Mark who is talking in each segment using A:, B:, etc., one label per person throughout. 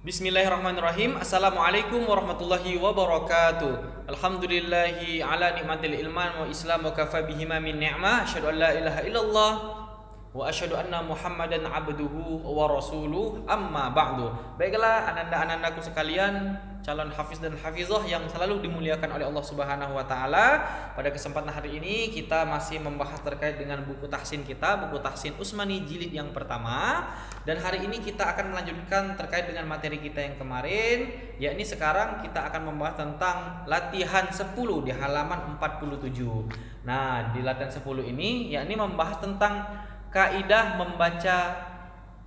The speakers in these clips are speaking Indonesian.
A: Bismillahirrahmanirrahim. Assalamualaikum warahmatullahi wabarakatuh. Alhamdulillahi ala ni'matil ilman wa islam wa kafa bihima min ni'mah. Asyhadu an la ilaha illallah wa asyhadu anna Muhammadan abduhu wa rasuluh. Amma ba'du. Baiklah ananda-anandaku sekalian, calon hafiz dan hafizah yang selalu dimuliakan oleh Allah Subhanahu wa taala. Pada kesempatan hari ini kita masih membahas terkait dengan buku tahsin kita, buku tahsin Utsmani jilid yang pertama. Dan hari ini kita akan melanjutkan terkait dengan materi kita yang kemarin, yakni sekarang kita akan membahas tentang latihan 10 di halaman 47. Nah, di latihan 10 ini yakni membahas tentang kaidah membaca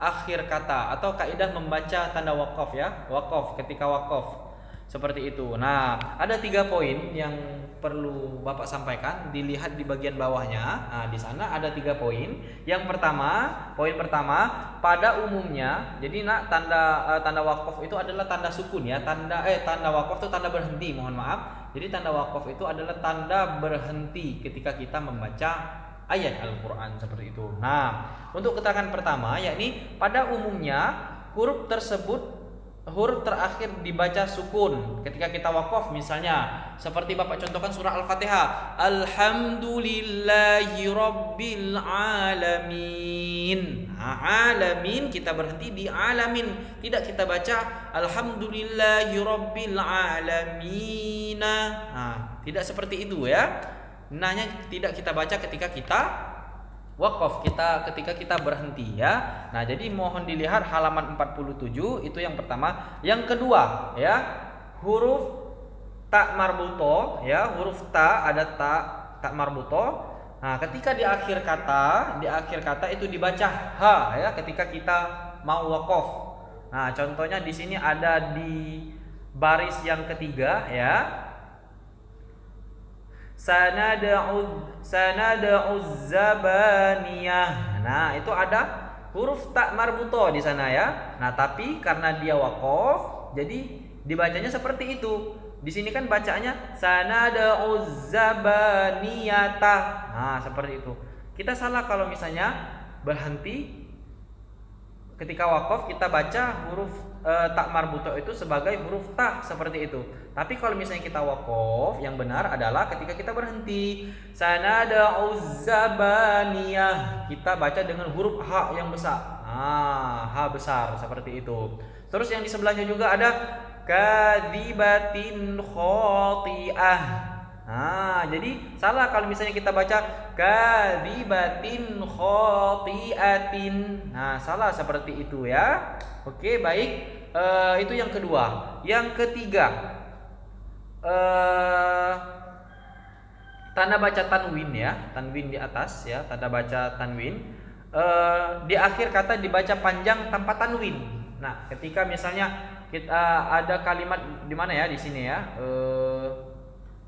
A: akhir kata atau kaidah membaca tanda wakaf ya, wakaf ketika wakaf. Seperti itu. Nah, ada 3 poin yang perlu Bapak sampaikan. Dilihat di bagian bawahnya. Nah, di sana ada 3 poin. Yang pertama, poin pertama, pada umumnya, jadi tanda wakaf itu adalah tanda sukun ya. Tanda wakaf itu tanda berhenti. Mohon maaf. Jadi tanda wakaf itu adalah tanda berhenti ketika kita membaca ayat Al-Quran seperti itu. Nah, untuk keterangan pertama, yakni pada umumnya huruf terakhir dibaca sukun ketika kita wakaf, misalnya seperti Bapak contohkan surah Al-Fatihah, Alhamdulillahi Rabbil Alamin. Nah, alamin kita berhenti di alamin, tidak kita baca Alhamdulillahi Rabbil Alamin. Nah, tidak seperti itu ya. Nanya tidak kita baca ketika kita wakaf, ketika kita berhenti ya. Nah, jadi mohon dilihat halaman 47 itu yang pertama. Yang kedua ya, huruf ta marbuto ya, huruf ta ada ta marbuto. Nah, ketika di akhir kata itu dibaca ha ya ketika kita mau wakaf. Nah, contohnya di sini ada di baris yang ketiga ya. Sanada'u zabaniyah. Nah, itu ada huruf ta marbuto di sana ya. Nah, tapi karena dia waqaf, jadi dibacanya seperti itu. Di sini kan bacanya sanada'u zabaniyata. Nah, seperti itu. Kita salah kalau misalnya berhenti ketika wakaf kita baca huruf ta marbuto itu sebagai huruf ta seperti itu. Tapi kalau misalnya kita wakaf, yang benar adalah ketika kita berhenti sanada'u zabaniyah, kita baca dengan huruf ha yang besar. Ha besar seperti itu. Terus yang di sebelahnya juga ada kadzibatin khati'ah. Nah, jadi salah kalau misalnya kita baca kadzibatin khati'atin. Nah, salah seperti itu ya. Oke, baik. Itu yang kedua. Yang ketiga, tanda baca tanwin ya, tanwin di atas ya, tanda baca tanwin. Di akhir kata dibaca panjang tanpa tanwin. Nah, ketika misalnya kita ada kalimat di mana ya, di sini ya.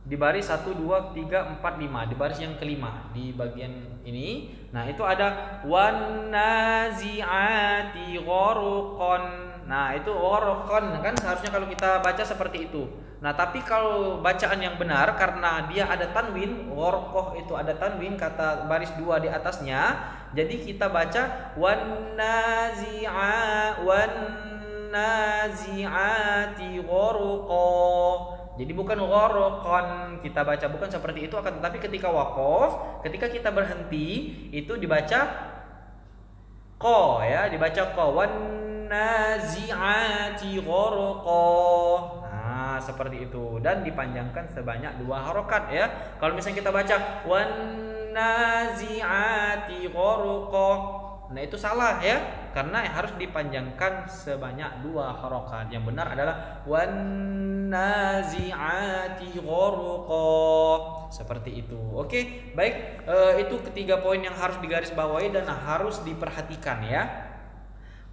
A: Di baris 1, 2, 3, 4, 5, di baris yang kelima di bagian ini. Nah, itu ada wan nazi'ati gharqan. Nah, itu gharqan kan seharusnya kalau kita baca seperti itu. Nah, tapi kalau bacaan yang benar karena dia ada tanwin, gharqah itu ada tanwin kata baris 2 di atasnya. Jadi kita baca wan nazi'ati gharqa. Jadi bukan gharqan kita baca, bukan seperti itu, akan tetapi ketika wakaf, ketika kita berhenti itu dibaca qa ya, dibaca qa wan nazi'ati gharqa. Nah, seperti itu, dan dipanjangkan sebanyak 2 harokat ya. Kalau misalnya kita baca wan nazi'ati gharqa, nah itu salah ya, karena harus dipanjangkan sebanyak 2 harokat. Yang benar adalah wan nazi'ati gharqa. Seperti itu. Oke, baik. Itu ketiga poin yang harus digarisbawahi dan harus diperhatikan ya.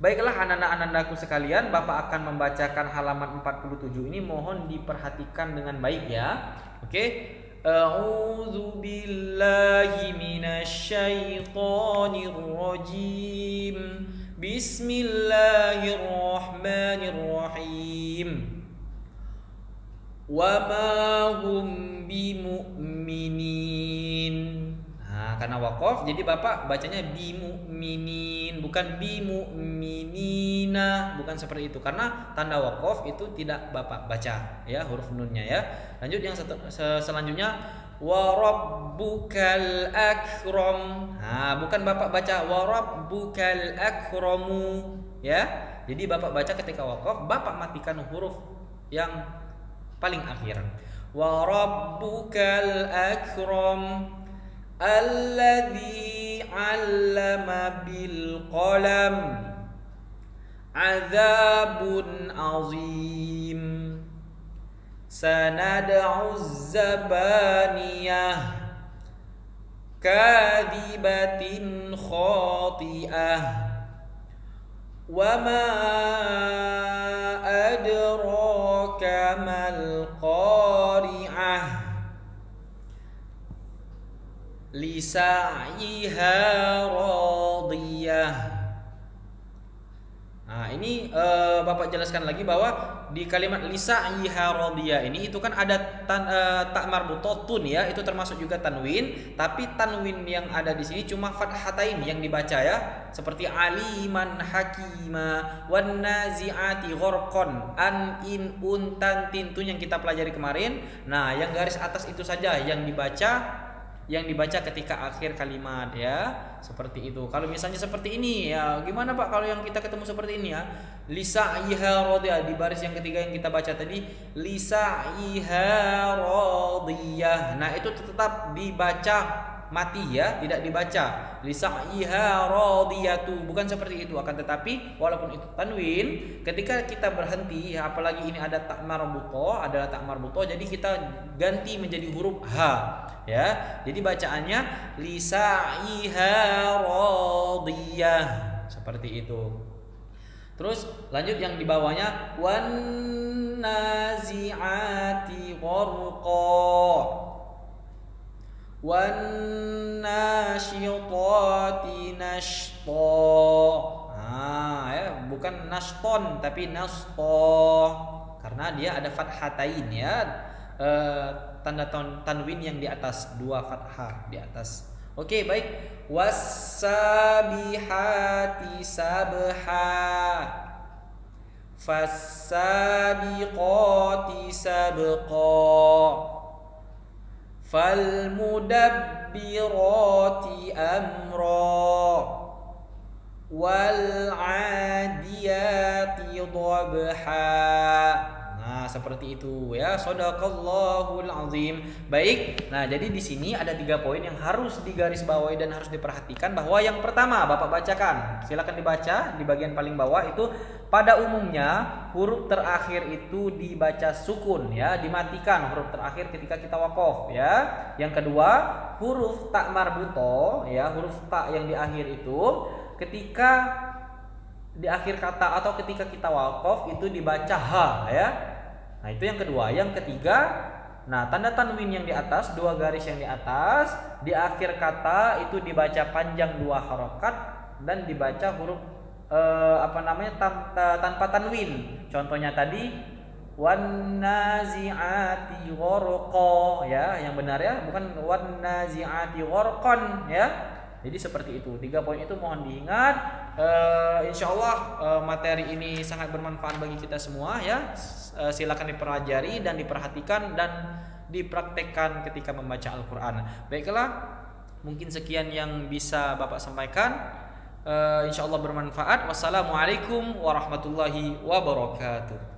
A: Baiklah anak-anakku sekalian, Bapak akan membacakan halaman 47 ini, mohon diperhatikan dengan baik ya. Oke. A'udzu billahi minasyaitonir rajim. Bismillahirrahmanirrahim. Wa ma hum bimu'minin. Nah, karena waqaf jadi Bapak bacanya bimu'minin bukan bimu'minina, bukan seperti itu karena tanda waqaf itu tidak Bapak baca ya huruf nunnya ya. Lanjut yang selanjutnya wa rabbukal akram. Nah, bukan Bapak baca wa rabbukal akramu ya. Jadi Bapak baca ketika waqaf Bapak matikan huruf yang paling akhir. Wa rabbukal akram alladzi 'allama bil qalam adzabun azim sanad'u zabaniyah kadzibatin khati'ah wa ma adraka mal qari'ah lisa'yiha radiyah. Nah ini Bapak jelaskan lagi bahwa di kalimat lisa'yiha radiyah ini itu kan ada ta marbutotun ya, itu termasuk juga tanwin, tapi tanwin yang ada di sini cuma fathatain yang dibaca ya, seperti aliman hakima wan nazi'ati gharqan an in un tan tin yang kita pelajari kemarin. Nah yang garis atas itu saja yang dibaca ketika akhir kalimat ya, seperti itu. Kalau misalnya seperti ini ya gimana Pak kalau yang kita ketemu seperti ini ya, lisa'yiha radiyah di baris yang ketiga yang kita baca tadi lisa'yiha radiyah. Nah itu tetap dibaca mati ya, tidak dibaca lisa'yiha radiyatu, bukan seperti itu. Akan tetapi walaupun itu tanwin, ketika kita berhenti apalagi ini ada ta marbutoh, adalah ta marbutoh, jadi kita ganti menjadi huruf H ya. Jadi bacaannya lisa'yiha radiyah seperti itu. Terus lanjut yang di bawahnya wan nazi'ati gharqa wan nasyitati nashta. Nah, ya, bukan nashton tapi nashta karena dia ada fathatain ya. Tanda tanwin yang di atas, dua fathah di atas. Oke, baik. Was-sabihati sabha fas-sabiqati sabqa falmudabbirati amra wal'adiyati dhabha. Nah, seperti itu ya. Shadaqallahul azim. Baik. Nah, jadi di sini ada 3 poin yang harus digarisbawahi dan harus diperhatikan, bahwa yang pertama Bapak bacakan. Silakan dibaca di bagian paling bawah itu pada umumnya huruf terakhir itu dibaca sukun ya, dimatikan huruf terakhir ketika kita waqaf ya. Yang kedua, huruf ta marbutoh ya, huruf ta yang di akhir itu ketika di akhir kata atau ketika kita waqaf itu dibaca ha ya. Nah, itu yang kedua. Yang ketiga, nah tanda tanwin yang di atas, 2 garis yang di atas, di akhir kata itu dibaca panjang 2 harokat dan dibaca huruf tanpa tanwin. Contohnya tadi wan nazi'ati gharqa ya, yang benar ya, bukan wan nazi'ati gharqan ya. Jadi seperti itu. 3 poin itu mohon diingat. Insyaallah materi ini sangat bermanfaat bagi kita semua ya. Silakan dipelajari dan diperhatikan dan dipraktekkan ketika membaca Al-Qur'an. Baiklah, mungkin sekian yang bisa Bapak sampaikan. Insyaallah bermanfaat. Wassalamualaikum warahmatullahi wabarakatuh.